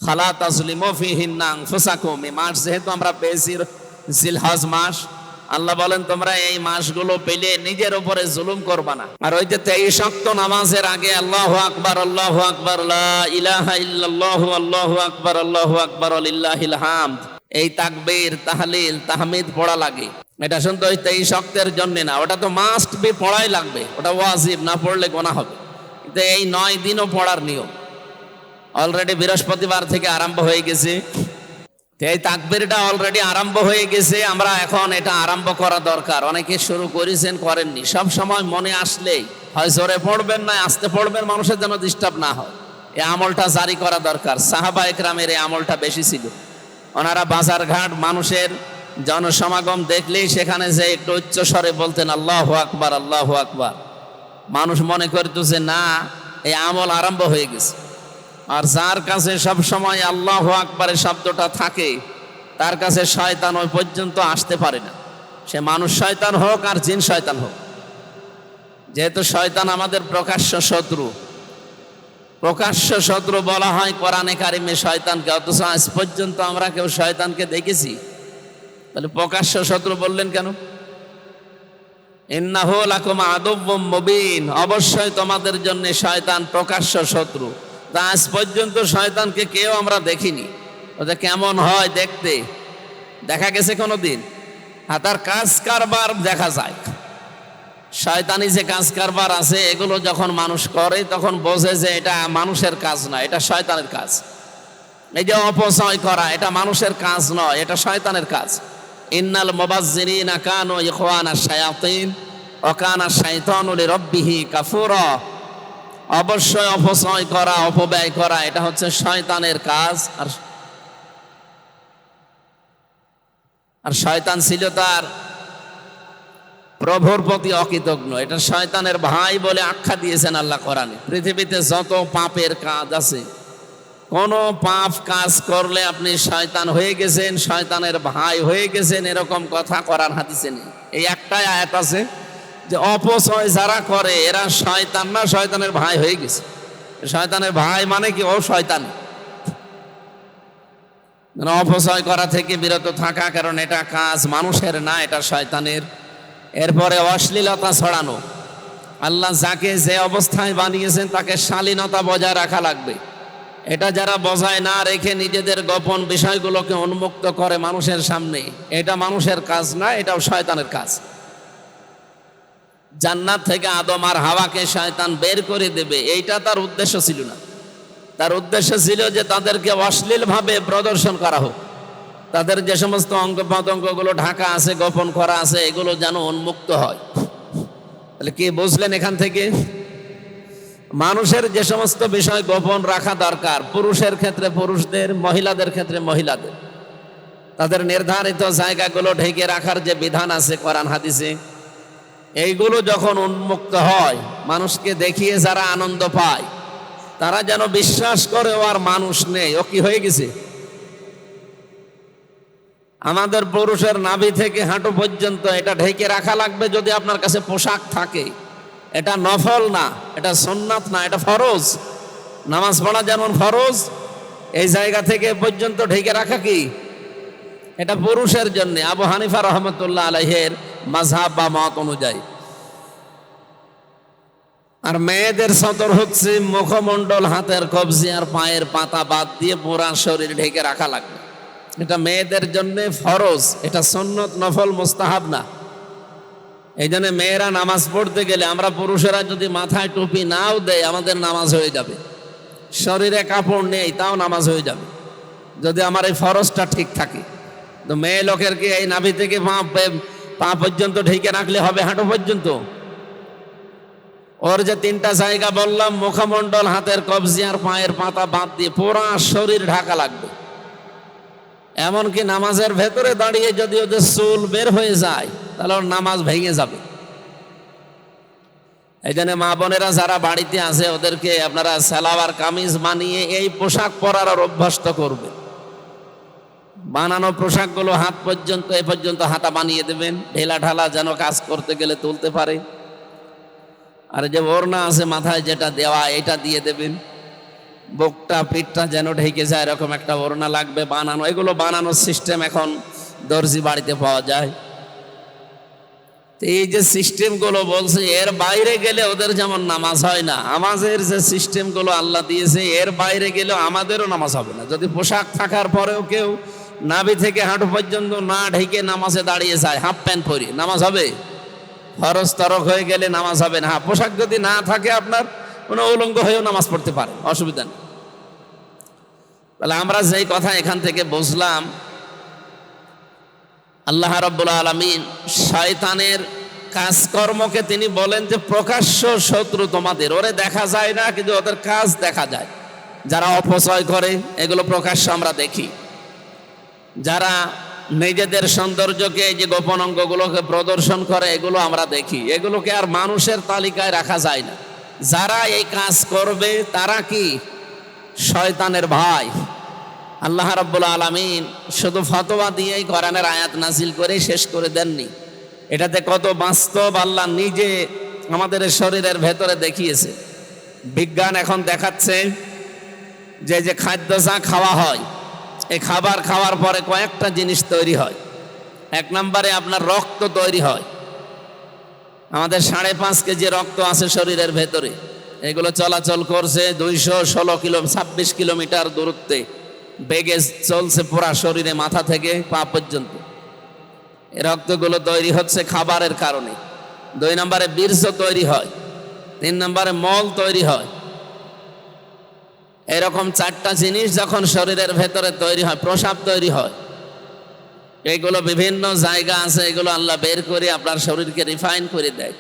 ফালা তাজলিমু ফীহিন্না আনফুসাকুম। এই মাস যেহেতু আমরা পেয়েছি জিলহজ মাস, আল্লাহ বলেন তোমরা এই মাসগুলো পেলে নিজের উপরে জুলুম করবা না। আর ওই যে 23 ওয়াক্ত নামাজের আগে আল্লাহু আকবার, আল্লাহু আকবার, লা ইলাহা ইল্লাল্লাহু, আল্লাহু আকবার, আল্লাহু আকবার, লিল্লাহিল হামদ, এই তাকবীর, তাহলিল, তাহমিদ পড়া লাগে। এটা শুনতে ওই 23 ওয়াক্তের জন্য না, ওটা তো মাস্ট বি পড়াই লাগবে, ওটা ওয়াজিব, না পড়লে গুনাহ হবে। কিন্তু এই 9 দিনও পড়ার নিয়ম অলরেডি বৃহস্পতিবার থেকে আরম্ভ হয়ে গেছে। এই তাকবীরটা অলরেডি আরম্ভ হয়ে গেছে, আমরা এখন এটা আরম্ভ করা দরকার। অনেকে শুরু করেছেন, করেননি। সব সময় মনে আসলেই হয় জোরে পড়বেন না আস্তে পড়বেন, মানুষের যেন ডিস্টার্ব না হয়, এই আমলটা জারি করা দরকার। সাহাবা একরামের এই আমলটা বেশি ছিল। ওনারা বাজারঘাট মানুষের জনসমাগম দেখলেই সেখানে যে একটু উচ্চ স্বরে বলতেন আল্লাহু আকবার, আল্লাহু আকবার। মানুষ মনে করতেছে না এই আমল আরম্ভ হয়ে গেছে। আর যার কাছে সব সময় আল্লাহু আকবারের শব্দটা থাকে তার কাছে শয়তান ওই পর্যন্ত আসতে পারে না, সে মানুষ শয়তান হোক আর জিন শয়তান হোক। যেহেতু শয়তান আমাদের প্রকাশ্য শত্রু, প্রকাশ্য শত্রু বলা হয় কোরআনে কারিমে শয়তানকে, অথচ আজ পর্যন্ত আমরা কেউ শয়তানকে দেখেছি? তাহলে প্রকাশ্য শত্রু বললেন কেন? ইন্নাহু লাকুম আদুউম মুবিন, অবশ্যই তোমাদের জন্য শয়তান প্রকাশ্য শত্রু। তা আজ পর্যন্ত শয়তানকে কেউ আমরা দেখিনি। ওটা কেমন হয় দেখতে? দেখা গেছে কোনোদিন? তার কাজ কারবার দেখা যায়। শয়তানি যে কাজ কারবার আছে এগুলো যখন মানুষ করে তখন বোঝে যে এটা মানুষের কাজ না, এটা শয়তানের কাজ। এই যে অপচয় করা, এটা মানুষের কাজ নয়, এটা শয়তানের কাজ। ইন্নাল মুবাজ্জিরিনা কানু ইখওয়ানাশ শায়াতিন ওয়া কানা শাইতানু লিরাব্বিহি কাফুরা। অবশ্যই অপচয় করা, অপব্যয় করা, এটা হচ্ছে শয়তানের কাজ। আর শয়তান ছিল তার প্রভুর প্রতি অকৃতজ্ঞ। এটা শয়তানের ভাই বলে আখ্যা দিয়েছেন আল্লাহ কোরআনে। পৃথিবীতে যত পাপের কাজ আছে, কোন পাপ কাজ করলে আপনি শয়তান হয়ে গেছেন, শয়তানের ভাই হয়ে গেছেন, এরকম কথা কোরআন হাদিসে নেই। এই একটাই আয়াত আছে যে অপচয় যারা করে এরা শয়তান না, শয়তানের ভাই হয়ে গেছে। শয়তানের ভাই মানে কি? ও শয়তান। অপচয় করা থেকে বিরত থাকা, কারণ এটা কাজ মানুষের না, এটা শয়তানের। এরপরে অশ্লীলতা ছড়ানো। আল্লাহ যাকে যে অবস্থায় বানিয়েছেন তাকে শালীনতা বজায় রাখা লাগবে। এটা যারা বজায় না রেখে নিজেদের গোপন বিষয়গুলোকে উন্মুক্ত করে মানুষের সামনে, এটা মানুষের কাজ না, এটাও শয়তানের কাজ। জান্নাত থেকে আদম আর হাওয়াকে শয়তান বের করে দেবে, এইটা তার উদ্দেশ্য ছিল না। তার উদ্দেশ্য ছিল যে তাদেরকে অশ্লীলভাবে প্রদর্শন করা হোক, তাদের যে সমস্ত অঙ্গ প্রত্যঙ্গগুলো ঢাকা আছে, গোপন করা আছে, এগুলো যেন উন্মুক্ত হয়। তাহলে কি বুঝলেন এখান থেকে? মানুষের যে সমস্ত বিষয় গোপন রাখা দরকার, পুরুষের ক্ষেত্রে পুরুষদের, মহিলাদের ক্ষেত্রে মহিলাদের, তাদের নির্ধারিত জায়গাগুলো ঢেকে রাখার যে বিধান আছে কোরআন হাদিসে, এইগুলো যখন উন্মুক্ত হয়, মানুষকে দেখিয়ে যারা আনন্দ পায় তারা যেন বিশ্বাস করে ও আর মানুষ নেই, ও কি হয়ে গেছে। আমাদের পুরুষের নাভি থেকে হাঁটু পর্যন্ত এটা ঢেকে রাখা লাগবে যদি আপনার কাছে পোশাক থাকে। এটা নফল না, এটা সুন্নাত না, এটা ফরজ। নামাজ পড়া যেমন ফরজ, এই জায়গা থেকে পর্যন্ত ঢেকে রাখা কি? এটা পুরুষের জন্য, আবু হানিফা রহমতুল্লাহ আলাইহের মাযহাব বা মত অনুযায়ী। আর মেয়েদের সতর হচ্ছে মুখমণ্ডল, হাতের কবজি আর পায়ের পাতা বাদ দিয়ে পুরা শরীর ঢেকে রাখা লাগবে। এটা মেয়েদের জন্য ফরজ, এটা সুন্নত, নফল, মুস্তাহাব না। এই জন্য মেয়েরা নামাজ পড়তে গেলে আমরা পুরুষেরা যদি মাথায় টুপি নাও দেয় আমাদের নামাজ হয়ে যাবে। শরীরে কাপড় নেই তাও নামাজ হয়ে যাবে যদি আমার এই ফরজটা ঠিক থাকে। তো মেয়ে লোকের কি এই নাভি থেকে পা পর্যন্ত ঢেকে রাখলে হবে? হাঁটু পর্যন্ত? ওর যে তিনটা জায়গা বললাম, মুখমণ্ডল, হাতের কবজি আর পায়ের পাতা বাদ দিয়ে পুরা শরীর ঢাকা লাগবে। এমনকি নামাজের ভেতরে দাঁড়িয়ে যদি ওদের চুল বের হয়ে যায় তাহলে ওর নামাজ ভেঙে যাবে। এই জন্য মা বোনেরা যারা বাড়িতে আছে ওদেরকে আপনারা সালোয়ার কামিজ বানিয়ে এই পোশাক পরার অভ্যস্ত করবে। বানানো পোশাকগুলো হাত পর্যন্ত, এ পর্যন্ত হাতা বানিয়ে দেবেন, ঢেলা ঢালা যেন কাজ করতে গেলে তুলতে পারে। আর যে ওড়না আছে মাথায় যেটা দেওয়া, এটা দিয়ে দেবেন। বুকটা পিঠটা যেন ঢেকে যায় এরকম একটা ওড়না লাগবে বানানো। এগুলো বানানোর সিস্টেম এখন দর্জি বাড়িতে পাওয়া যায়। এই যে সিস্টেমগুলো বলছে এর বাইরে গেলে ওদের যেমন নামাজ হয় না, আমাদের যে সিস্টেমগুলো আল্লাহ দিয়েছে এর বাইরে গেলেও আমাদেরও নামাজ হবে না। যদি পোশাক থাকার পরেও কেউ নাভি থেকে হাঁটু পর্যন্ত না ঢেকে নামাজে দাঁড়িয়ে যায়, হাফ প্যান্ট পরি, নামাজ হবে? ফরজ তরক হয়ে গেলে নামাজ হবে না। হ্যাঁ, পোশাক যদি না থাকে আপনার, কোনো উলঙ্গ হয়েও নামাজ পড়তে পারে, অসুবিধা নেই। তাহলে আমরা যেই কথা এখান থেকে বুঝলাম, আল্লাহ রাব্বুল আলামিন শয়তানের কাজকর্মকে তিনি বলেন যে প্রকাশ্য শত্রু তোমাদের, ওরে দেখা যায় না কিন্তু ওদের কাজ দেখা যায়। যারা অপচয় করে এগুলো প্রকাশ্য আমরা দেখি, যারা নিজেদের সৌন্দর্যকে এই যে গোপন অঙ্গগুলোকে প্রদর্শন করে এগুলো আমরা দেখি, এগুলোকে আর মানুষের তালিকায় রাখা যায় না। যারা এই কাজ করবে তারা কি শয়তানের ভাই। আল্লাহ রাব্বুল আলামিন শুধু ফতোয়া দিয়েই কোরআনের আয়াত নাজিল করে শেষ করে দেননি, এটাতে কত বাস্তব আল্লাহ নিজে আমাদের শরীরের ভেতরে দেখিয়েছে। বিজ্ঞান এখন দেখাচ্ছে যে খাদ্য যা খাওয়া হয়, এই খাবার খাওয়ার পরে কয়েকটা জিনিস তৈরি হয়। এক নম্বরে আপনার রক্ত তৈরি হয়। আমাদের 5.5 কেজি রক্ত আছে শরীরের ভেতরে, এগুলো চলাচল করছে 26 কিলোমিটার দূরত্বে, বেগে চলছে পুরা শরীরে মাথা থেকে পা পর্যন্ত। এই রক্তগুলো তৈরি হচ্ছে খাবারের কারণে। 2 নম্বরে বীর্য তৈরি হয়, 3 নম্বরে মল তৈরি হয়। এরকম 4টা জিনিস যখন শরীরের ভেতরে তৈরি হয়, প্রস্রাব তৈরি হয়। এইগুলো বিভিন্ন জায়গা আছে, এগুলো আল্লাহ বের করে আপনার শরীরকে রিফাইন করে দেয়।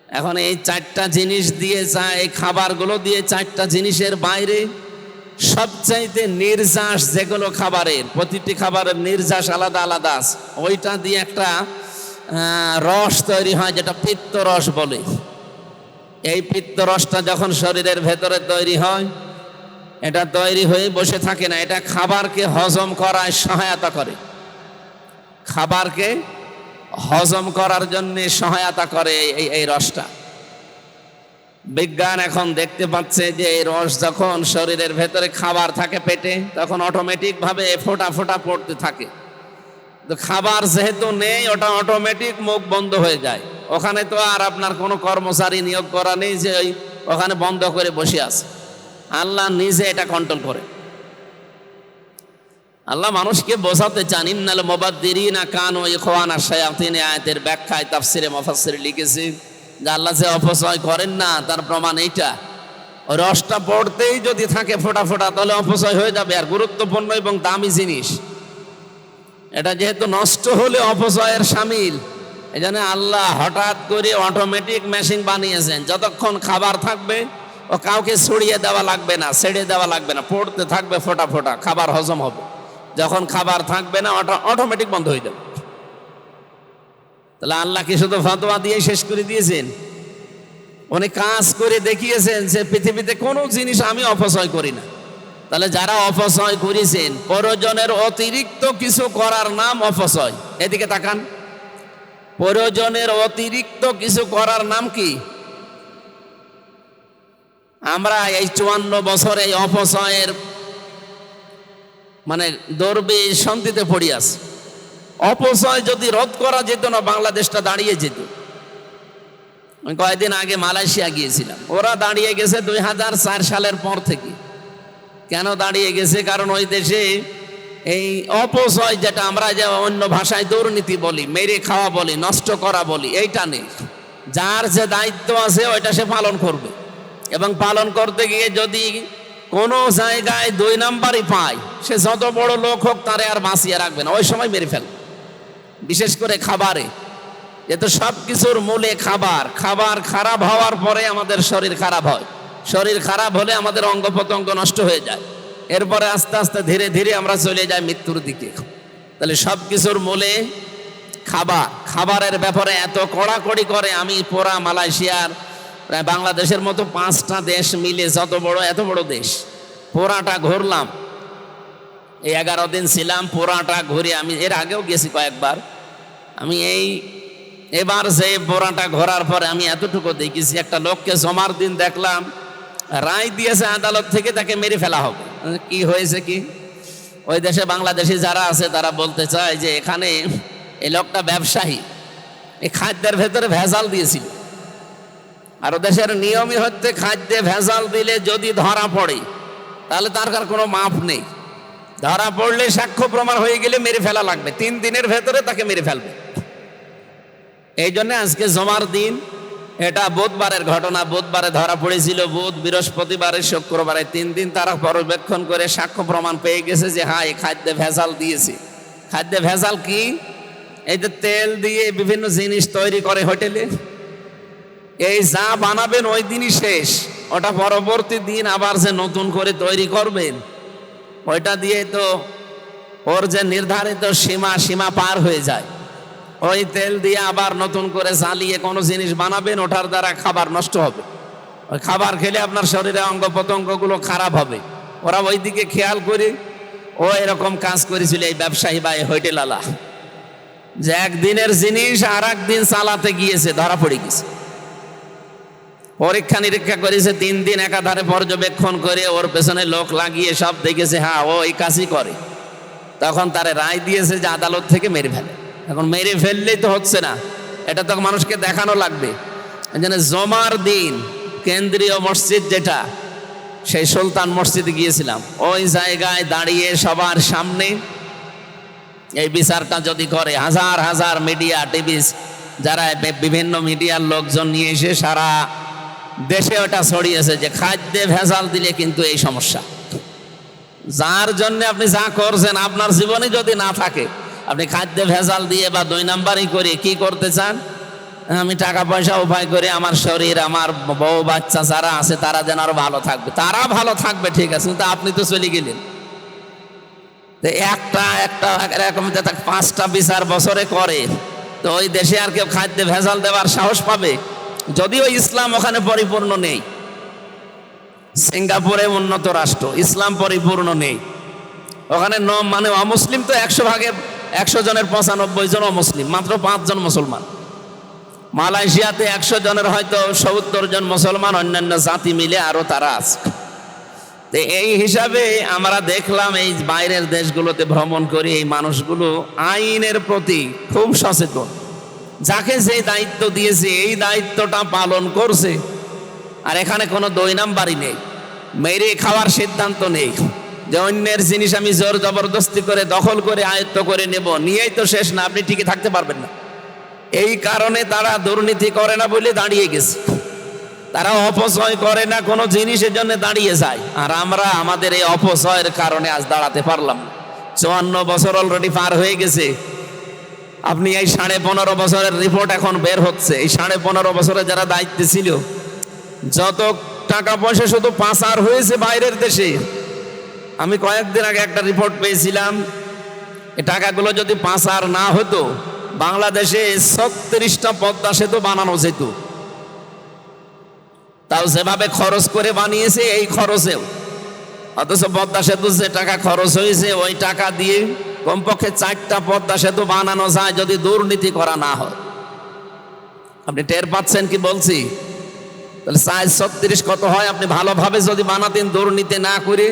এখন এই 4টা জিনিস দিয়ে এই খাবারগুলো দিয়ে 4টা জিনিসের বাইরে সবচাইতে নির্যাস যেগুলো খাবারের, প্রতিটি খাবারের নির্যাস আলাদা আলাদা আছে, ওইটা দিয়ে একটা রস তৈরি হয় যেটা পিত্ত রস বলে। এই পিত্ত রসটা যখন শরীরের ভেতরে তৈরি হয়, এটা তৈরি হয়ে বসে থাকে না, এটা খাবারকে হজম করায় সহায়তা করে, খাবারকে হজম করার জন্য সহায়তা করে এই রসটা। বিজ্ঞান এখন দেখতে পাচ্ছে যে এই রস যখন শরীরের ভেতরে খাবার থাকে পেটে, তখন অটোমেটিক ভাবে ফোঁটা ফোঁটা পড়তে থাকে। তো খাবার যেহেতু নেই, ওটা অটোমেটিক মুখ বন্ধ হয়ে যায়। ওখানে তো আর আপনার কোনো কর্মচারী নিয়োগ করা নেই যে ওখানে বন্ধ করে বসে আছে, আল্লাহ নিজে এটা কন্ট্রোল করে। আল্লাহ মানুষকে বোঝাতে চান, ইন্নাল মুবাদ্দিরিনা কানু ইখওয়ানা শায়াতিন, আয়াতের ব্যাখ্যায় তাফসিরে মুফাসসির লিখেছে যে আল্লাহ যে অপচয় করেন না তার প্রমাণ এইটা। ওই রসটা পড়তেই যদি থাকে ফোঁটা ফোঁটা, তাহলে অপচয় হয়ে যাবে। আর গুরুত্বপূর্ণ এবং দামি জিনিস, এটা যেহেতু নষ্ট হলে অপচয়ের শামিল, এই জন্য আল্লাহ হঠাৎ করে অটোমেটিক মেশিন বানিয়েছেন। যতক্ষণ খাবার থাকবে ও কাউকে ছড়িয়ে দেওয়া লাগবে না, ছেড়ে দেওয়া লাগবে না, পড়তে থাকবে ফোঁটা ফোঁটা, খাবার হজম হবে। যখন খাবার থাকবে না ওটা অটোমেটিক বন্ধ হয়ে যাবে। তাহলে আল্লাহ কি শুধু ফতোয়া দিয়ে শেষ করে দিয়েছেন? উনি কাজ করে দেখিয়েছেন যে পৃথিবীতে কোনো জিনিস আমি অপচয় করি না। তাহলে যারা অপচয় করেছেন, প্রয়োজনের অতিরিক্ত কিছু করার নাম অপচয়। এদিকে তাকান, প্রয়োজনের অতিরিক্ত কিছু করার নাম কি? আমরা এই 54 বছরে এই অপচয়ের দর্বে শান্তিতে পড়ি আছি। অপচয় যদি রোধ করা যেত না, বাংলাদেশটা দাঁড়িয়ে যেত। আমি কয়েকদিন আগে মালয়েশিয়া গিয়েছিলাম, ওরা দাঁড়িয়ে গেছে 2004 সালের পর থেকে। কেন দাঁড়িয়ে গেছে? কারণ ওই দেশে এই অপচয়, যেটা আমরা যে অন্য ভাষায় দুর্নীতি বলি, মেরে খাওয়া বলি, নষ্ট করা বলি, এইটা নেই। যার যে দায়িত্ব আছে ওইটা সে পালন করবে, এবং পালন করতে গিয়ে যদি কোনো জায়গায় 2 নাম্বারই পায়, সে যত বড় লোক হোক তারে আর বাঁচিয়ে রাখবে না, ওই সময় মেরে ফেলবে। বিশেষ করে খাবারে, যেহেতু সব কিছুর মূলে খাবার। খাবার খারাপ হওয়ার পরে আমাদের শরীর খারাপ হয়, শরীর খারাপ হলে আমাদের অঙ্গ প্রত্যঙ্গ নষ্ট হয়ে যায়, এরপরে আস্তে আস্তে ধীরে ধীরে আমরা চলে যাই মৃত্যুর দিকে। তাহলে সব কিছুর মূলে খাবার। খাবারের ব্যাপারে এত কড়াকড়ি করে, আমি পুরা মালয়েশিয়ার প্রায় বাংলাদেশের মতো 5টা দেশ মিলে এত বড় দেশ পুরাটা ঘুরলাম। এই 11 দিন ছিলাম, পুরাটা ঘুরে আমি এর আগেও গেছি কয়েকবার। আমি এবার যে পুরাটা ঘোরার পরে আমি এতটুকু দেখেছি, একটা লোককে জমার দিন দেখলাম রায় দিয়েছে আদালত থেকে, তাকে মেরে ফেলা হবে। কি হয়েছে কি, ওই দেশে বাংলাদেশি যারা আছে তারা বলতে চায় যে এখানে এই লোকটা ব্যবসায়ী, এই খাদ্যের ভেতরে ভেজাল দিয়েছিল। আর ও দেশের নিয়মই হচ্ছে খাদ্যে ভেজাল দিলে যদি ধরা পড়ে তাহলে তার কোনো মাপ নেই। ধরা পড়লে সাক্ষ্য প্রমাণ হয়ে গেলে মেরে ফেলা লাগবে, 3 দিনের ভেতরে তাকে মেরে ফেলবে। এই জন্য আজকে জমার দিন, এটা বুধবারের ঘটনা। বুধবারে ধরা পড়েছিল, বুধ, বৃহস্পতিবারে, শুক্রবারে 3 দিন তারা পর্যবেক্ষণ করে সাক্ষ্য প্রমাণ পেয়ে গেছে যে হ্যাঁ, এই খাদ্যে ভেজাল দিয়েছে। খাদ্যে ভেজাল কি? এই যে তেল দিয়ে বিভিন্ন জিনিস তৈরি করে হোটেলে, এই যা বানাবেন ওই দিনই শেষ, ওটা পরবর্তী দিন আবার যে নতুন করে তৈরি করবেন, ওইটা দিয়ে তো ওর যে নির্ধারিত সীমা পার হয়ে যায়। ওই তেল দিয়ে আবার নতুন করে জ্বালিয়ে কোনো জিনিস বানাবেন, ওটার দ্বারা খাবার নষ্ট হবে। ওই খাবার খেলে আপনার শরীরে অঙ্গ প্রত্যঙ্গগুলো খারাপ হবে। ওরা ওই দিকে খেয়াল করে ও এরকম কাজ করেছিল এই ব্যবসায়ী বা এই হোটেলালা, যে একদিনের জিনিস আর একদিন চালাতে গিয়েছে, ধরা পড়ে গেছে। পরীক্ষা নিরীক্ষা করেছে 3 দিন একাধারে পর্যবেক্ষণ করে, ওর পেছনে লোক লাগিয়ে সব দেখেছে হ্যাঁ ও এই কাজই করে। তখন তারে রায় দিয়েছে যে আদালত থেকে মেরে ফেলে। এখন মেরে ফেললেই তো হচ্ছে না, এটা তো মানুষকে দেখানো লাগবে। এই জন্য জমার দিন কেন্দ্রীয় মসজিদ যেটা, সেই সুলতান মসজিদে গিয়েছিলাম। ওই জায়গায় দাঁড়িয়ে সবার সামনে এই বিচারটা যদি করে, হাজার হাজার মিডিয়া, টিভি, যারা বিভিন্ন মিডিয়ার লোকজন নিয়ে এসে সারা দেশে ওটা ছড়িয়েছে যে খাদ্যে ভেজাল দিলে কিন্তু এই সমস্যা। যার জন্য আপনি যা করছেন আপনার জীবনে যদি না থাকে, আপনি খাদ্যে ভেজাল দিয়ে বা 2 নাম্বারই করে কি করতে চান? আমি টাকা পয়সা উপায় করে আমার শরীর, আমার বউ বাচ্চা যারা আছে তারা যেন আরো ভালো থাকবে। তারা ভালো থাকবে ঠিক আছে, কিন্তু আপনি তো চলে গেলেন। একটা এরকম 5টা বিচার বছরে করে, তো ওই দেশে আর কেউ খাদ্যে ভেজাল দেওয়ার সাহস পাবে? যদিও ইসলাম ওখানে পরিপূর্ণ নেই। সিঙ্গাপুরে উন্নত রাষ্ট্র, ইসলাম পরিপূর্ণ নেই ওখানে। মানে অমুসলিম তো 100 ভাগের 100 জনের 95 জন অমুসলিম, মাত্র 5 জন মুসলমান। মালয়েশিয়াতে 100 জনের হয়তো 70 জন মুসলমান, অন্যান্য জাতি মিলে আরো তারা আছে। তো এই হিসাবে আমরা দেখলাম এই বাইরের দেশগুলোতে ভ্রমণ করি, এই মানুষগুলো আইনের প্রতি খুব সচেতন। যাকে যে দায়িত্ব দিয়েছে এই দায়িত্বটা পালন করছে। আর এখানে কোনো 2 নাম্বারই নেই, মেরে খাওয়ার সিদ্ধান্ত নেই যে অন্যের জিনিস আমি জোর জবরদস্তি করে দখল করে আয়ত্ত করে নেব, নিয়েই তো শেষ না, আপনি টিকে থাকতে পারবেন না। এই কারণে তারা দুর্নীতি করে না বলে দাঁড়িয়ে গেছে, তারা অপচয় করে না কোনো জিনিসের জন্য দাঁড়িয়ে যায়। আর আমরা আমাদের এই অপচয়ের কারণে আজ দাঁড়াতে পারলাম। 54 বছর অলরেডি পার হয়ে গেছে। আপনি এই 15.5 বছরের রিপোর্ট এখন বের হচ্ছে। এই 15.5 বছরে যারা দায়িত্বে ছিল, যত টাকা পয়সা শুধু পাচার হয়েছে বাইরের দেশে। আমি কয়েকদিন আগে একটা রিপোর্ট পেয়েছিলাম, এই টাকাগুলো যদি পাচার না হতো বাংলাদেশে 36টা পদ্মা সেতু বানানো যেত। তাও যেভাবে খরচ করে বানিয়েছে এই খরচেও, অথচ পদ্মা সেতু যে টাকা খরচ হয়েছে ওই টাকা দিয়ে কমপক্ষে 4টা পদ্মা সেতু বানানো যায় যদি দুর্নীতি করা না হয়। আপনি টের পাচ্ছেন কি বলছি? তাহলে 436 কত হয়? আপনি ভালোভাবে যদি বানাতেন দুর্নীতি না করে,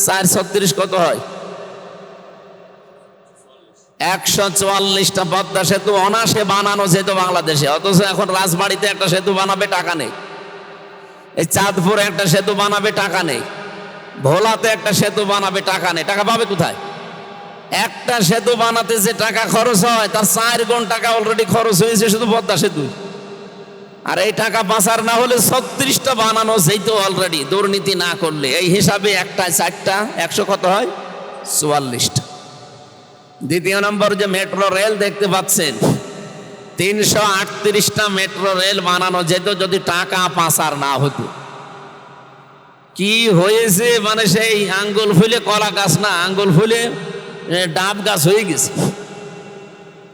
436 কত হয়? 144টা পদ্মা সেতু অনাসে বানানো যেত বাংলাদেশে। অথচ এখন রাজবাড়িতে একটা সেতু বানাবে, টাকা নেই। এই চাঁদপুরে একটা সেতু বানাবে, টাকা নেই। ভোলাতে একটা সেতু বানাবে, টাকা নেই। টাকা পাবে কোথায়? একটা সেতু বানাতে যে টাকা খরচ হয় তার 4 গুণ টাকা অলরেডি খরচ হয়েছে শুধু পদ্মা সেতু। আর এই টাকা পাচার না হলে 36টা বানানো যেত অলরেডি, দুর্নীতি না করলে। এই হিসাবে একটায় 4টা, 100 কত হয়? 44টা। দ্বিতীয় নম্বর যে মেট্রো রেল দেখতে পাচ্ছেন, 338টা মেট্রো রেল বানানো যেত যদি টাকা পাচার না হতো। কি হয়েছে? মানে সেই আঙ্গুল ফুলে কলা গাছ না, আঙ্গুল ফুলে ডাব গাছ হয়ে গেছে,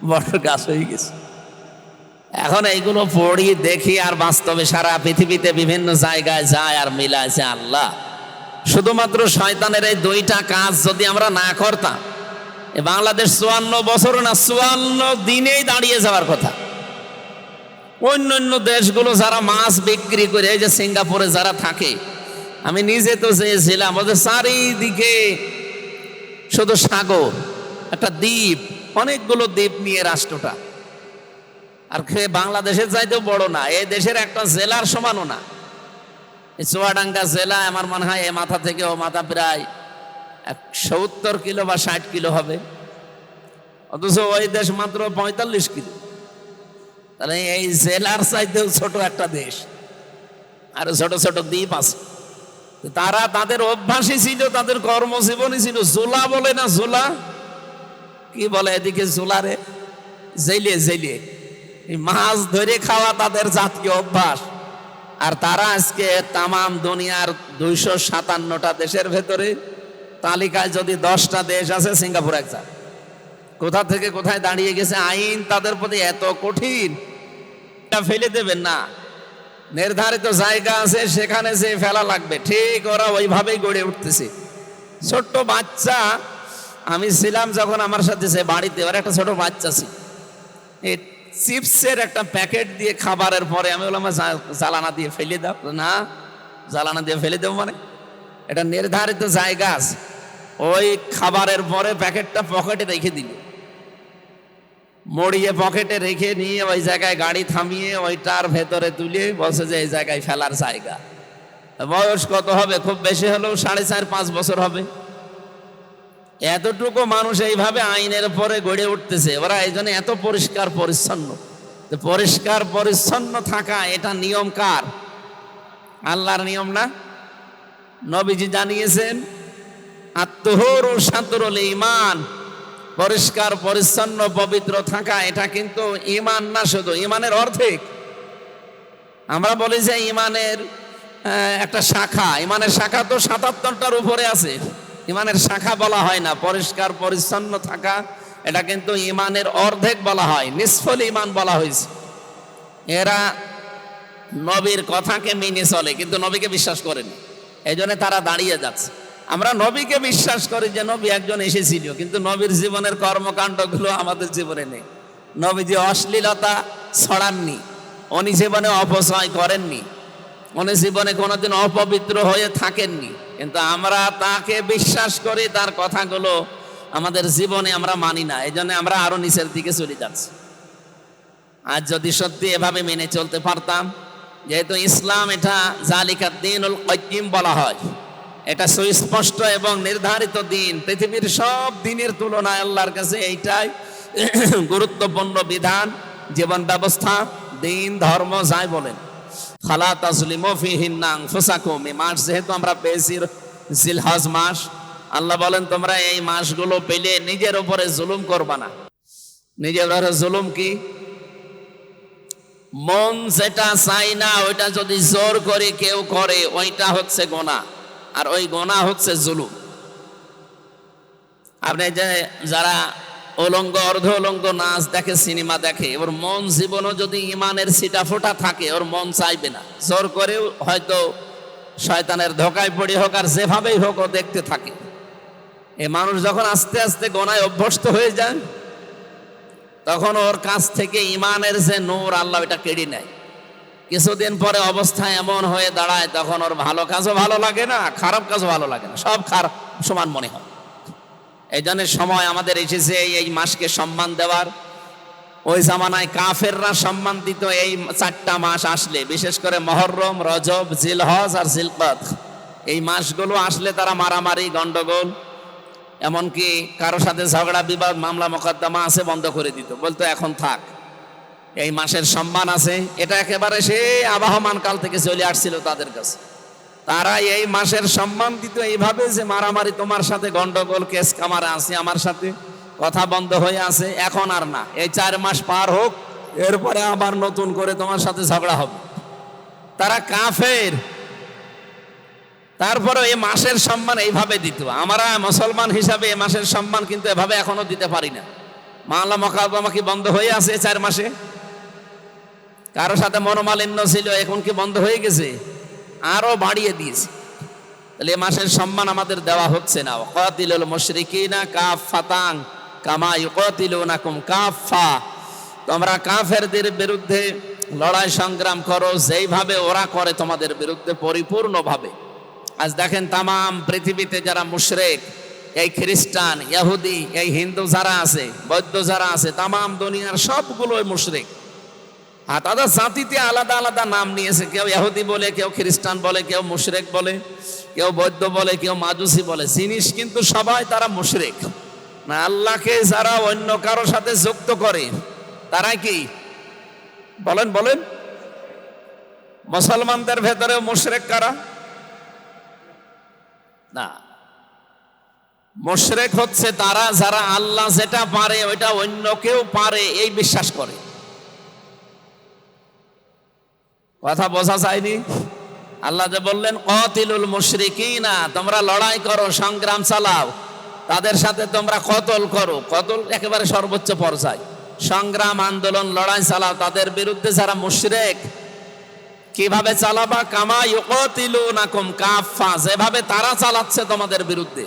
বড় গাছ হয়ে গেছে। এখন এইগুলো পড়ি দেখি আর বাস্তবে সারা পৃথিবীতে বিভিন্ন জায়গায় যায় আর মিলাইছে আল্লাহ। শুধুমাত্র শয়তানের এই 2টা কাজ যদি আমরা না করতাম, বাংলাদেশ 54 বছর না 54 দিনেই দাঁড়িয়ে যাওয়ার কথা। অন্য অন্য দেশগুলো যারা মাছ বিক্রি করে, এই যে সিঙ্গাপুরে যারা থাকে, আমি নিজে তো চেয়েছিলাম, ওদের চারিদিকে শুধু সাগর, একটা দ্বীপ, অনেকগুলো দ্বীপ নিয়ে রাষ্ট্রটা। আর বাংলাদেশের চাইতেও বড় না, এই দেশের একটা জেলার সমানও না। এই চুয়াডাঙ্গা জেলা আমার মনে হয় এ মাথা থেকে ও মাথা প্রায় 70 কিলো বা 60 কিলো হবে, অথচ ওই দেশ মাত্র 45 কিলো। তাহলে এই জেলার চাইতেও ছোট একটা দেশ, আর ছোট ছোট দ্বীপ আছে। তারা তাদের অভ্যাসই ছিল, তাদের কর্মজীবনই ছিল জোলা, বলে না জোলা, কি বলে এদিকে জোলারে, জেলিয়ে জেলিয়ে এই মাছ ধরে খাওয়া তাদের জাতীয় অভ্যাস। আর তারা আজকে তামাম দুনিয়ার 257টা দেশের ভেতরে তালিকায় যদি 10টা দেশ আছে, সিঙ্গাপুর একটা। কোথা থেকে কোথায় দাঁড়িয়ে গেছে, আইন তাদের প্রতি এত কঠিন, ফেলে দেবেন না। নির্ধারিত জায়গা আছে, সেখানে যে ফেলা লাগবে, ঠিক ওরা ওইভাবেই গড়ে উঠতেছে। ছোট্ট বাচ্চা, আমি ছিলাম যখন আমার সাথে সে বাড়িতে, ওর একটা ছোট বাচ্চা ছিল, এই চিপসের একটা প্যাকেট দিয়ে খাবারের পরে আমি বললাম জ্বালানা দিয়ে ফেলে দাও। না, জ্বালানা দিয়ে ফেলে দেবো মানে? এটা নির্ধারিত জায়গা আছে, ওই খাবারের পরে প্যাকেটটা পকেটে রেখে দিল, মড়িয়ে পকেটে রেখে নিয়ে ওই জায়গায় গাড়ি থামিয়ে ওইটার ভেতরে তুলে বলছে যে এই জায়গায় ফেলার জায়গা। বয়স কত হবে? খুব বেশি হলেও 4.5-5 বছর হবে। এতটুকু মানুষ এইভাবে আইনের পরে গড়ে উঠতেছে, ওরা এই জন্য এত পরিষ্কার পরিচ্ছন্ন। পরিষ্কার পরিচ্ছন্ন থাকা এটা নিয়ম কার? আল্লাহর নিয়ম না? নবীজি জানিয়েছেন আত্মহুরু শাতরুল ঈমান, পরিষ্কার পরিচ্ছন্ন পবিত্র থাকা এটা কিন্তু ঈমান না, শুধু ঈমানের অর্ধেক। আমরা বলি যে ঈমানের একটা শাখা, ঈমানের শাখা তো 77টার উপরে আছে, ঈমানের শাখা বলা হয় না। পরিষ্কার পরিচ্ছন্ন থাকা এটা কিন্তু ঈমানের অর্ধেক বলা হয়, নিসফুল ঈমান বলা হয়েছে। এরা নবীর কথাকে মেনে চলে, কিন্তু নবীকে বিশ্বাস করেনি, এই জন্য তারা দাঁড়িয়ে যাচ্ছে। আমরা নবীকে বিশ্বাস করি যে নবী একজন এসেছিল, কিন্তু নবীর জীবনের কর্মকাণ্ডগুলো আমাদের জীবনে নেই। নবীজি অশ্লীলতা ছড়াননি, উনি জীবনে অপচয় করেননি, উনি জীবনে কোনোদিন অপবিত্র হয়ে থাকেননি, কিন্তু আমরা তাকে বিশ্বাস করি, তার কথাগুলো আমাদের জীবনে আমরা মানি না, এই জন্য আমরা আরো নিচের দিকে চলে যাচ্ছি। আজ যদি সত্যি এভাবে মেনে চলতে পারতাম, যেহেতু ইসলাম এটা জালিকা দ্বীনুল কাইয়্যিম বলা হয়, এটা সুস্পষ্ট এবং নির্ধারিত দিন, পৃথিবীর সব দিনের তুলনায় আল্লাহর কাছে এইটাই গুরুত্বপূর্ণ বিধান, জীবন ব্যবস্থা, দিন, ধর্ম যাই বলেন। ফালা তাজলিমু ফীহিন্না আনফুসাকুম, এই মাস যেহেতু আমরা পেয়েছি জিলহজ মাস, আল্লাহ বলেন তোমরা এই মাসগুলো পেলে নিজের উপরে জুলুম করবা না। নিজের উপরে জুলুম কি? মন যেটা চাই না ওইটা যদি জোর করে কেউ করে, ওইটা হচ্ছে গোনাহ, আর ওই গোনাহ হচ্ছে জুলুম। আপনি যে যারা উলঙ্গ অর্ধ উলঙ্গ নাচ দেখে, সিনেমা দেখে, ওর মন জীবনও যদি ইমানের ছিটা ফোটা থাকে, ওর মন চাইবে না, জোর করেও হয়তো শয়তানের ধোকায় পড়ে হোক আর যেভাবেই হোক ও দেখতে থাকে। এই মানুষ যখন আস্তে আস্তে গোনায় অভ্যস্ত হয়ে যায়, তখন ওর কাছ থেকে ইমানের যে নূর আল্লাহ এটা কেড়ে নেয়। কিছুদিন পরে অবস্থা এমন হয়ে দাঁড়ায়, তখন ওর ভালো কাজও ভালো লাগে না, খারাপ কাজও ভালো লাগে না, সব খারাপ সমান মনে হয়। এই জন্য সময় আমাদের এসেছে এই মাসকে সম্মান দেওয়ার। ওই জামানায় কাফেররা সম্মান দিত এই 4টা মাস আসলে, বিশেষ করে মুহররম, রজব, জিলহজ আর জিলকদ। এই মাসগুলো আসলে তারা মারামারি, গন্ডগোল, এমনকি কারো সাথে ঝগড়া বিবাদ, মামলা মোকদ্দমা আছে বন্ধ করে দিত, বলতো এখন থাক, এই মাসের সম্মান আছে। এটা একেবারে সেই আবহমান কাল থেকে চলে আসছিল তাদের কাছে। তারা এই মাসের সম্মান দিত এইভাবে যে মারামারি, তোমার সাথে গন্ডগোল, কেস কামারা আছে, আমার সাথে কথা বন্ধ হয়ে আছে, এখন আর না, এই 4 মাস পার হোক, এরপরে আবার নতুন করে তোমার সাথে ঝগড়া হবে। তারা কাফের, তারপরে এই মাসের সম্মান এইভাবে দিত। আমরা মুসলমান হিসাবে এই মাসের সম্মান কিন্তু এভাবে এখনো দিতে পারি না। মামলা মোকদ্দমা কি বন্ধ হয়ে আছে 4 মাসে? কারো সাথে মনোমালিন্য ছিল, এখন কি বন্ধ হয়ে গেছে? আরো বাড়িয়ে দিয়েছে। তাহলে এই মাসের সম্মান আমাদের দেওয়া হচ্ছে না। ওয়াকাতিলুল মুশরিকিনা কাফাতান কামা ইউকাতিলুনাকুম কাফা, তোমরা কাফেরদের বিরুদ্ধে লড়াই সংগ্রাম করো যেইভাবে ওরা করে তোমাদের বিরুদ্ধে পরিপূর্ণভাবে। আজ দেখেন তামাম পৃথিবীতে যারা মুশরিক, এই খ্রিস্টান, ইহুদি, এই হিন্দু যারা আছে, বৌদ্ধ যারা আছে, তামাম দুনিয়ার সবগুলোই মুশরিক। আর তাদের জাতিতে আলাদা আলাদা নাম নিয়েছে, কেউ ইহুদি বলে, কেউ খ্রিস্টান বলে, কেউ মুশরিক বলে, কেউ বৌদ্ধ বলে, কেউ মাজুসি বলে, জিনিস কিন্তু সবাই তারা মুশরিক। না, আল্লাহকে যারা অন্য কারো সাথে যুক্ত করে তারা কি বলেন বলেন? মুসলমানদের ভেতরেও মুশরিক কারা? না, মুশরিক হচ্ছে তারা যারা আল্লাহ যেটা পারে ওইটা অন্য কেউ পারে এই বিশ্বাস করে। কথা বোঝা যায়নি? আল্লাহ যে বললেন কাতিলুল মুশরিকিনা, তোমরা লড়াই করো, সংগ্রাম চালাও, তাদের সাথে তোমরা কতল করো। কতল একেবারে সর্বোচ্চ পর্যায়, সংগ্রাম, আন্দোলন, লড়াই চালাও তাদের বিরুদ্ধে যারা মুশরিক। কিভাবে চালাবা? কামা ইউকাতিলুনাকুম কাফা, যেভাবে তারা চালাচ্ছে তোমাদের বিরুদ্ধে।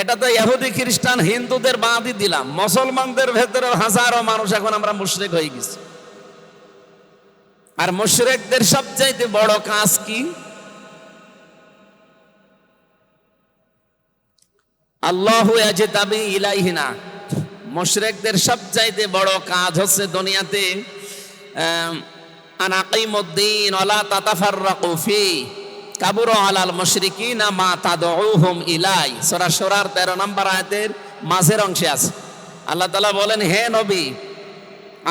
এটা তো ইহুদি, খ্রিস্টান, হিন্দুদের বাদই দিলাম, মুসলমানদের ভেতরে হাজারো মানুষ এখন আমরা মুশরিক হয়ে গেছি। আর মুশরিকদের সবচাইতে বড় কাজ কি? আল্লাহু ইয়াজতাবি ইলাইহিনা। মুশরিকদের সবচাইতে বড় কাজ হচ্ছে দুনিয়াতে আনাকিমুদ্দিন ওয়ালা তাতাফাররাকু ফি কাবুরা আলাল মুশরিকিনা মা তাদউহুম ইলাই। সূরা শুরার 13 নম্বর আয়াতের মাঝের অংশে আছে আল্লাহ তাআলা বলেন, হে নবী,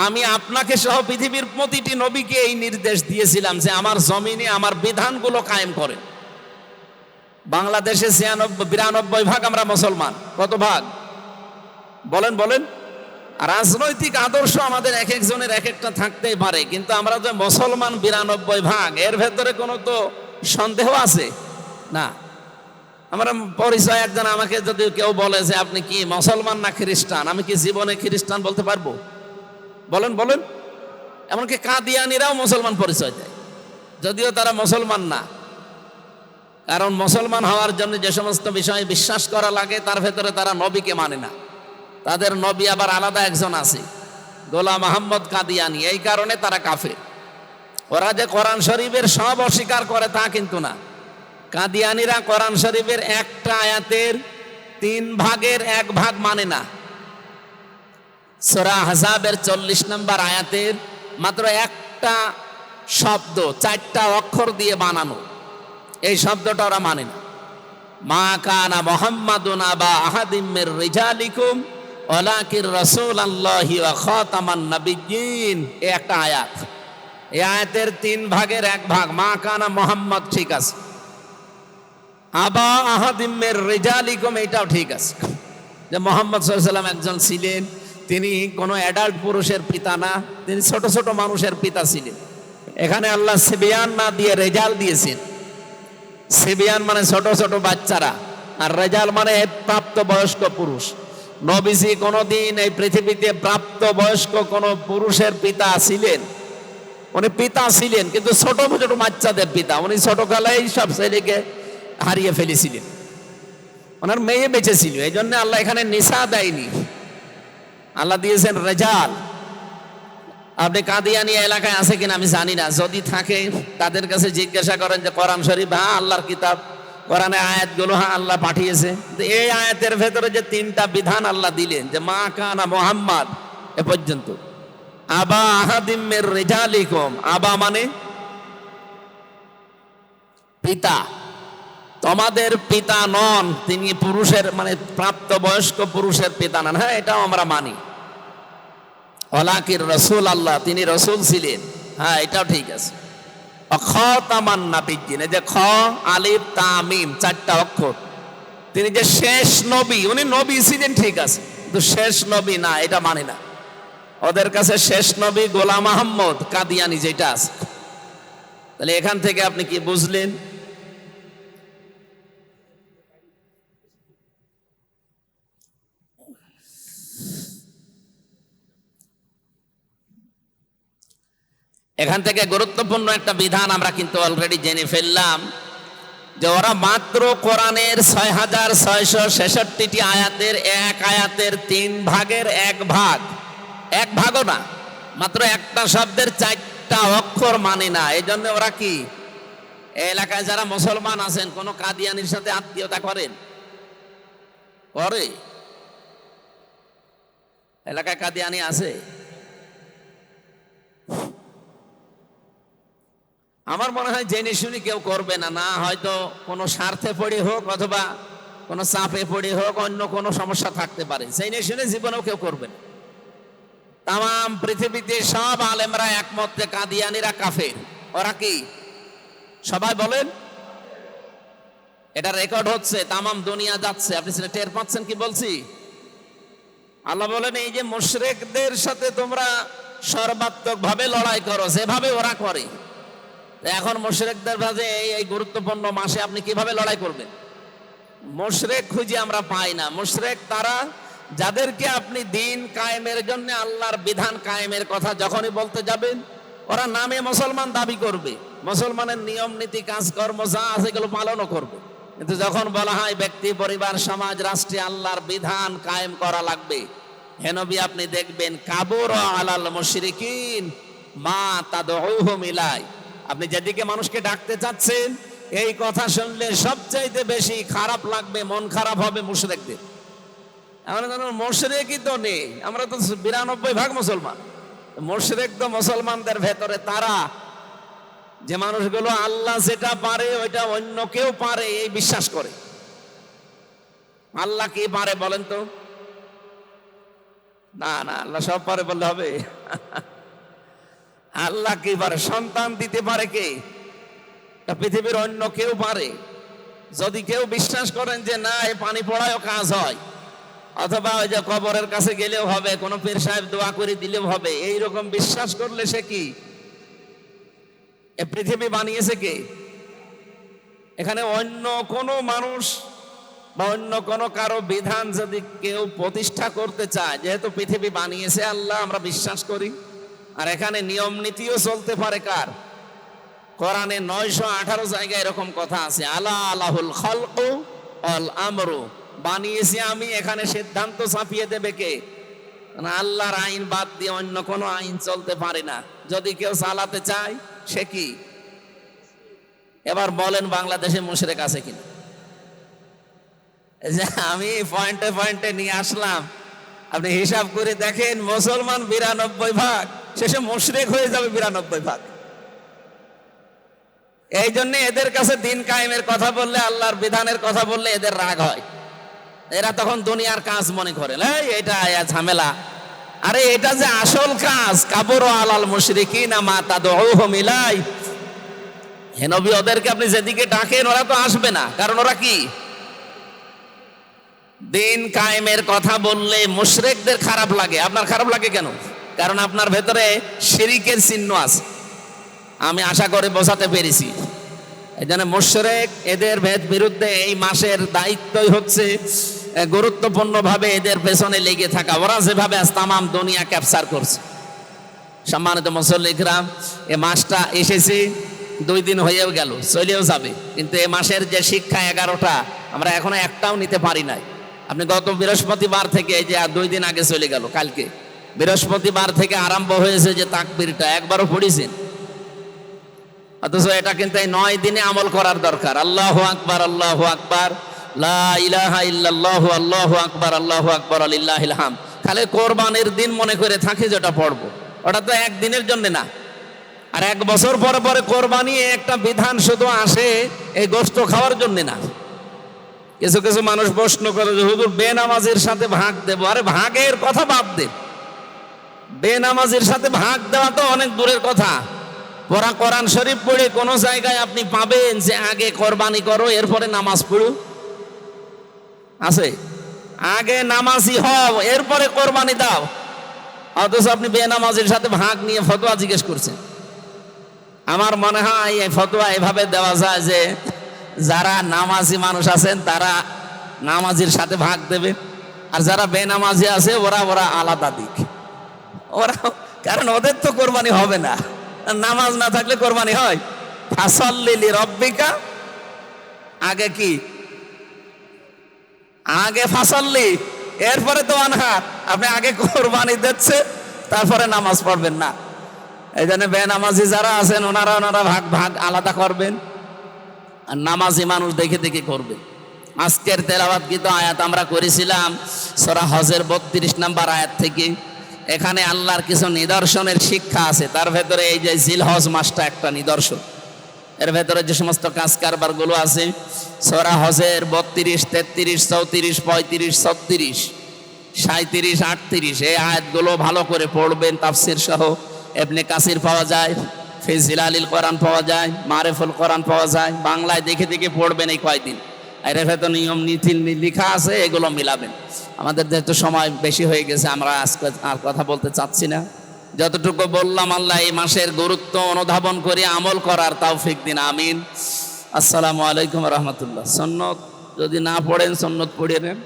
আমি আপনাকে সহ পৃথিবীর প্রতিটি নবীকে এই নির্দেশ দিয়েছিলাম যে আমার জমিনে আমার বিধানগুলো কায়েম করেন। বাংলাদেশে 92 ভাগ আমরা মুসলমান। কত ভাগ বলেন বলেন? রাজনৈতিক আদর্শ আমাদের এক একজনের এক একটা থাকতেই পারে, কিন্তু আমরা যে মুসলমান 92 ভাগ, এর ভেতরে কোনো তো সন্দেহ আছে না। আমরা পরিচয়, একজন আমাকে যদি কেউ বলে যে আপনি কি মুসলমান না খ্রিস্টান, আমি কি জীবনে খ্রিস্টান বলতে পারবো? বলেন বলেন? এমনকি কাদিয়ানিরাও মুসলমান পরিচয় দেয়, যদিও তারা মুসলমান না। কারণ মুসলমান হওয়ার জন্য যে সমস্ত বিষয়ে বিশ্বাস করা লাগে তার ভেতরে তারা নবীকে মানে না। তাদের নবী আবার আলাদা একজন আছে, গোলাম আহমদ কাদিয়ানি। এই কারণে তারা কাফের। ওরা যে কোরআন শরীফের সব অস্বীকার করে তা কিন্তু না। কাদিয়ানিরা কোরআন শরীফের একটা আয়াতের 3 ভাগের 1 ভাগ মানে না। সূরা আহজাবের 40 নম্বর আয়াতের মাত্র একটা শব্দ 4টা অক্ষর দিয়ে বানানো, এই শব্দটা ওরা মানে না। মা কানা মুহাম্মাদুন আবা আহাদিম মির রিজালিকুম ওয়ালাকির রাসূলুল্লাহি ওয়া খাতামান নাবিয়্যিন। এই একটা আয়াত, এই আয়াতের 3 ভাগের 1 ভাগ। মা কানা মুহাম্মদ ঠিক আছে, আবা আহাদিম মির রিজালিকুম এটাও ঠিক আছে, যে মুহাম্মদ সাল্লাল্লাহু আলাইহি ওয়াসাল্লাম একজন ছিলেন, তিনি কোনো অ্যাডাল্ট পুরুষের পিতা না, তিনি ছোট ছোট মানুষের পিতা ছিলেন। এখানে আল্লাহ সিবিয়ান না দিয়ে রেজাল দিয়েছেন। সিবিয়ান মানে ছোট ছোট বাচ্চারা, আর রেজাল মানে প্রাপ্ত বয়স্ক পুরুষ। নবীজি কোনদিন এই পৃথিবীতে প্রাপ্ত বয়স্ক কোন পুরুষের পিতা ছিলেন? উনি পিতা ছিলেন, কিন্তু ছোট ছোট বাচ্চাদের পিতা। উনি ছোটকালেই সব ছেলেকে হারিয়ে ফেলেছিলেন, ওনার মেয়ে বেঁচে ছিল। এই জন্য আল্লাহ এখানে নিসা দেয়নি, আল্লাহ দিয়েছেন রেজাল। আপনি কাদিয়ানি এলাকায় আছে কিনা আমি জানি না, যদি থাকে তাদের কাছে জিজ্ঞাসা করেন যে কোরআন শরীফ হ্যাঁ আল্লাহর কিতাব, কোরআনে আয়াতগুলো হ্যাঁ আল্লাহ পাঠিয়েছে, এই আয়াতের ভেতরে যে 3টা বিধান আল্লাহ দিলেন, যে মা কানা মুহাম্মদ এ পর্যন্ত, আবা আহাদিম মির রিজালিকুম, আবা মানে পিতা, তোমাদের পিতা নন, তিনি পুরুষের মানে প্রাপ্ত বয়স্ক পুরুষের পিতা নন। হ্যাঁ, এটাও আমরা মানি। ওয়ালাকির রাসূল আল্লাহ, তিনি রাসূল ছিলেন। হ্যাঁ, এটাও ঠিক আছে। খাতামান নাবিয়্যিন, এই যে খ আলিফ তা মিম 4টা অক্ষর, তিনি যে শেষ নবী, উনি নবী ছিলেন ঠিক আছে, কিন্তু শেষ নবী না, এটা মানে না। ওদের কাছে শেষ নবী গোলাম আহমদ কাদিয়ানি যেটা আছে। তাহলে এখান থেকে আপনি কি বুঝলেন? এখান থেকে গুরুত্বপূর্ণ একটা বিধান আমরা কিন্তু অলরেডি জেনে ফেললাম, যে ওরা মাত্র কোরআনের 6666টি আয়াতের এক আয়াতের 3 ভাগের 1 ভাগ, 1 ভাগও না, মাত্র একটা শব্দের 4টা অক্ষর মানে না। এই জন্য ওরা কি এই এলাকায় যারা মুসলমান আছেন কোন কাদিয়ানির সাথে আত্মীয়তা করেন? করে? এলাকায় কাদিয়ানি আছে? আমার মনে হয় জেনে শুনি কেউ করবে না, না হয়তো কোনো স্বার্থে পড়ে হোক অথবা কোনো চাপে পড়ে হোক, অন্য কোনো সমস্যা থাকতে পারে, জেনে শুনে জীবনেও কেউ করবে না। তাম পৃথিবীতে সব আলেমরা একমত যে কাদিয়ানিরা কাফের। ওরা কি? সবাই বলেন। এটা রেকর্ড হচ্ছে, তামাম দুনিয়া যাচ্ছে, আপনি সেটা টের পাচ্ছেন কি বলছি? আল্লাহ বলেন এই যে মুশরিকদের সাথে তোমরা সর্বাত্মক ভাবে লড়াই করো যেভাবে ওরা করে। এখন মুশরিকদের মাঝে এই গুরুত্বপূর্ণ মাসে আপনি কিভাবে লড়াই করবেন? মুশরিক খুঁজে আমরা পাই না। মুশরিক তারা যাদেরকে আপনি দিন কায়েমের জন্য আল্লাহর বিধান কায়েমের কথা যখনই বলতে যাবেন, ওরা নামে মুসলমান দাবি করবে, মুসলমানের নিয়ম নীতি কাজকর্ম যা আছে এগুলো পালনও করবে, কিন্তু যখন বলা হয় ব্যক্তি পরিবার সমাজ রাষ্ট্রে আল্লাহর বিধান কায়েম করা লাগবে, হে নবী আপনি দেখবেন কাবুর আলাল মুশরিকিন মা তাদউহুম ইলাই। আপনি যেদিকে মানুষকে ডাকতে চাচ্ছেন এই কথা শুনলে সবচাইতে বেশি খারাপ লাগবে, মন খারাপ হবে মুশরিকদের। আমরা জানো মুশরিকই তো নেই, আমরা তো 92% মুসলমান। মুশরিক তো মুসলমানদের ভেতরে তারা যে মানুষগুলো আল্লাহ যেটা পারে ওইটা অন্য কেউ পারে এই বিশ্বাস করে। আল্লাহ কি পারে বলেন তো? না না, আল্লাহ সব পারে বললে হবে? আল্লাহ কি পারে? সন্তান দিতে পারে কে? পৃথিবীর অন্য কেউ পারে? যদি কেউ বিশ্বাস করেন যে না এই পানি পড়ায়ও কাজ হয়, অথবা ওই যে কবরের কাছে গেলেও হবে, কোন পীর সাহেব দোয়া করে দিলেও হবে, এইরকম বিশ্বাস করলে সে কি? এ পৃথিবী বানিয়েছে কে? এখানে অন্য কোনো মানুষ বা অন্য কোনো কারো বিধান যদি কেউ প্রতিষ্ঠা করতে চায়, যেহেতু পৃথিবী বানিয়েছে আল্লাহ, আমরা বিশ্বাস করি। আর এখানে নিয়ম নীতিও চলতে পারে কার? কোরআনে 918 জায়গায় এরকম কথা আছে, আলা আলাহুল খালকু ওয়াল আমরু, বানিয়েছি আমি, এখানে সিদ্ধান্ত চাপিয়ে দেবে কে? আল্লাহর আইন বাদ দিয়ে অন্য কোনো আইন চলতে পারে না। যদি কেউ চালাতে চায় সে কি? এবার বলেন বাংলাদেশে মুশরিক আছে কিনা? যে আমি পয়েন্টে পয়েন্টে নিয়ে আসলাম, আপনি হিসাব করে দেখেন মুসলমান 92%, শেষে মুশরিক হয়ে যাবে 92%। এই জন্য এদের কাছে দিন কায়েমের কথা বললে, আল্লাহর বিধানের কথা বললে এদের রাগ হয়। এরা তখন দুনিয়ার কাজ মনে করে, এটা ঝামেলা। আরে এটা যে আসল কাজ, কাবুর আলাল মুশরিকিনা মা তাদউহুম ইলাই। হে নবী ওদেরকে আপনি যেদিকে ডাকেন ওরা তো আসবে না, কারণ ওরা কি? দিন কায়েমের কথা বললে মুশরিকদের খারাপ লাগে। আপনার খারাপ লাগে কেন? কারণ আপনার ভেতরে শিরিকের চিহ্ন আছে। আমি আশা করে বোঝাতে পেরেছি। এই জন্য মুশরিক এদের বিরুদ্ধে এই মাসের দায়িত্বই হচ্ছে গুরুত্বপূর্ণ ভাবে এদের পেছনে লেগে থাকা। ওরা যেভাবে আজ তামাম দুনিয়া ক্যাপচার করছে। সম্মানিত মুসল্লি কিরাম, এ মাসটা এসেছে, 2 দিন হয়েও গেল, চলেও যাবে, কিন্তু এ মাসের যে শিক্ষা 11টা আমরা এখনো একটাও নিতে পারি নাই। আপনি গত বৃহস্পতিবার থেকে, এই যে 2 দিন আগে চলে গেল, কালকে বৃহস্পতিবার থেকে আরম্ভ হয়েছে যে তাকবীরটা, একবারও পড়েছেন? অথচ এটা কিন্তু এই 9 দিনে আমল করার দরকার। আল্লাহু আকবার, আল্লাহু আকবার, লা ইলাহা ইল্লাল্লাহু, আল্লাহু আকবার, আল্লাহু আকবার, লিল্লাহিল হামদ। খালি কোরবানির দিন মনে করে থাকি যেটা পড়বো, ওটা তো একদিনের জন্য না। আর 1 বছর পরে পরে কোরবানি একটা বিধান শুধু আসে এই গোশত খাওয়ার জন্য না। কিছু কিছু মানুষ প্রশ্ন করে যে হুজুর বেনামাজির সাথে ভাগ দেবো। আরে ভাগের কথা বাদ দে, বেনামাজির সাথে ভাগ দেওয়া তো অনেক দূরের কথা। পড়া কোরআন শরীফ পড়ে কোন জায়গায় আপনি পাবেন যে আগে কোরবানি করো এরপরে নামাজ পড়ো? আছে? আগে নামাজি হও এরপরে কোরবানি দাও। অথচ আপনি বেনামাজির সাথে ভাগ নিয়ে ফতোয়া জিজ্ঞেস করছেন। আমার মনে হয় এই ফতোয়া এভাবে দেওয়া যায় যে যারা নামাজি মানুষ আছেন তারা নামাজির সাথে ভাগ দেবে, আর যারা বেনামাজি আছে ওরা আলাদা দিক। ওরা, কারণ ওদের তো কোরবানি হবে না, নামাজ না থাকলে কোরবানি হয়? ফাসাল্লি লিরাব্বিকা, আগে কি? আগে ফাসাল্লি, এরপরে তো আনহার। আপনি আগে কোরবানি দিচ্ছে তারপরে নামাজ পড়বেন না। এই জন্য বেনামাজি যারা আছেন ওনারা ভাগ আলাদা করবেন। আর নামাজি মানুষ দেখে দেখে করবে। আজকের তেলাওয়াতকৃত আয়াত আমরা করেছিলাম সূরা হজের 32 নম্বর আয়াত থেকে। এখানে আল্লাহর কিছু নিদর্শনের শিক্ষা আছে, তার ভেতরে এই যে জিলহজ মাসটা একটা নিদর্শন। এর ভেতরে যে সমস্ত কাজ কারবার গুলো আছে সূরা হজের 32, 33, 34, 35, 36, 37, 38 এই আয়াতগুলো ভালো করে পড়বেন তাফসীর সহ। ইবনে কাসির পাওয়া যায়, ফি জিলালিল কোরআন পাওয়া যায়, মারিফুল কোরআন পাওয়া যায়। বাংলায় দেখে দেখে পড়বেন এই কয়দিন। এর ভেতর নিয়ম নীতি লেখা আছে, এগুলো মিলাবেন। আমাদের যেহেতু সময় বেশি হয়ে গেছে, আমরা আজকে আর কথা বলতে চাচ্ছি না। যতটুকু বললাম আল্লাহ এই মাসের গুরুত্ব অনুধাবন করে আমল করার তৌফিক দিন, আমিন। আসসালামু আলাইকুম রহমতুল্লাহ। সুন্নত যদি না পড়েন সুন্নত পড়িয়ে নেন।